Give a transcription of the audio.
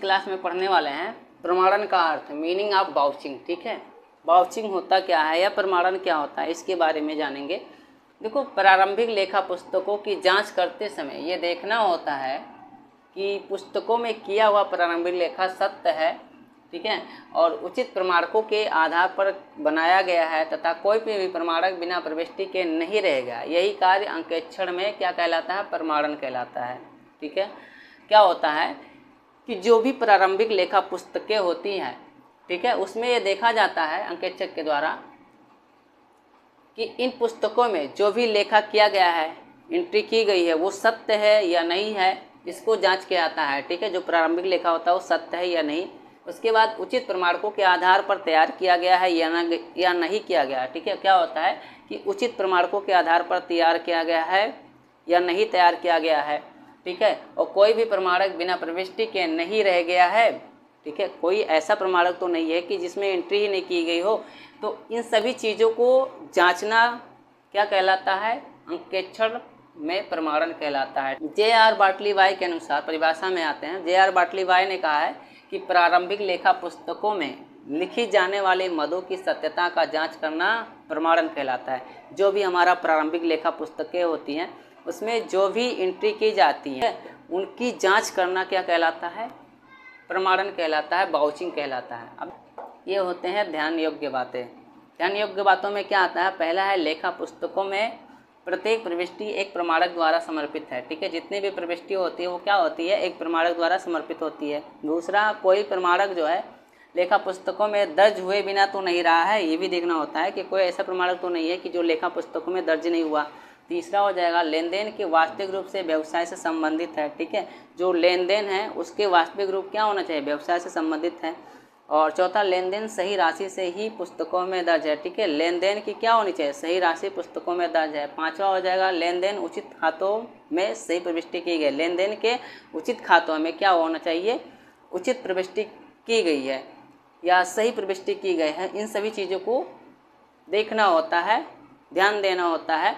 Class में पढ़ने वाले हैं प्रमाणन का अर्थ, मीनिंग ऑफ वाउचिंग। ठीक है, वाउचिंग होता क्या है या प्रमाणन क्या होता है, इसके बारे में जानेंगे। देखो, प्रारंभिक लेखा पुस्तकों की जांच करते समय ये देखना होता है कि पुस्तकों में किया हुआ प्रारंभिक लेखा सत्य है, ठीक है, और उचित प्रमाणकों के आधार पर बनाया गया है तथा कोई भी प्रमाणक बिना प्रविष्टि के नहीं रहेगा। यही कार्य अंकेक्षण में क्या कहलाता है, प्रमाणन कहलाता है। ठीक है, क्या होता है कि जो भी प्रारंभिक लेखा पुस्तकें होती हैं, ठीक है, उसमें ये देखा जाता है अंकेक्षक के द्वारा कि इन पुस्तकों में जो भी लेखा किया गया है, एंट्री की गई है, वो सत्य है या नहीं है, इसको जांच किया जाता है। ठीक है, जो प्रारंभिक लेखा होता है वो सत्य है या नहीं। उसके बाद उचित प्रमाणकों के आधार पर तैयार किया गया है या नहीं किया गया। ठीक है, क्या होता है कि उचित प्रमाणकों के आधार पर तैयार किया गया है या नहीं तैयार किया गया है। ठीक है, और कोई भी प्रमाणक बिना प्रविष्टि के नहीं रह गया है। ठीक है, कोई ऐसा प्रमाणक तो नहीं है कि जिसमें एंट्री ही नहीं की गई हो। तो इन सभी चीज़ों को जांचना क्या कहलाता है, अंकेक्षण में प्रमाणन कहलाता है। J.R. बार्टली वाई के अनुसार, परिभाषा में आते हैं, J.R. बार्टली वाई ने कहा है कि प्रारंभिक लेखा पुस्तकों में लिखी जाने वाले मदों की सत्यता का जांच करना प्रमाणन कहलाता है। जो भी हमारा प्रारंभिक लेखा पुस्तकें होती हैं उसमें जो भी एंट्री की जाती है उनकी जांच करना क्या कहलाता है, प्रमाणन कहलाता है, वाउचिंग कहलाता है। अब ये होते हैं ध्यान योग्य बातें। ध्यान योग्य बातों में क्या आता है, पहला है लेखा पुस्तकों में प्रत्येक प्रविष्टि एक प्रमाणक द्वारा समर्पित है। ठीक है, जितनी भी प्रविष्टि होती है वो क्या होती है, एक प्रमाणक द्वारा समर्पित होती है। दूसरा, कोई प्रमाणक जो है लेखा पुस्तकों में दर्ज हुए बिना तो नहीं रहा है, ये भी देखना होता है कि कोई ऐसा प्रमाणक तो नहीं है कि जो लेखा पुस्तकों में दर्ज नहीं हुआ। तीसरा हो जाएगा लेन देन के वास्तविक रूप से व्यवसाय से संबंधित है। ठीक है, जो लेन देन है उसके वास्तविक रूप क्या होना चाहिए, व्यवसाय से संबंधित है। और चौथा, लेन देन सही राशि से ही पुस्तकों में दर्ज है। ठीक है, लेन देन की क्या होनी चाहिए, सही राशि पुस्तकों में दर्ज है। पांचवा हो जाएगा लेन देन उचित खातों में सही प्रविष्टि की गई। लेन देन के उचित खातों में क्या होना चाहिए, उचित प्रविष्टि की गई है या सही प्रविष्टि की गई है। इन सभी चीज़ों को देखना होता है, ध्यान देना होता है।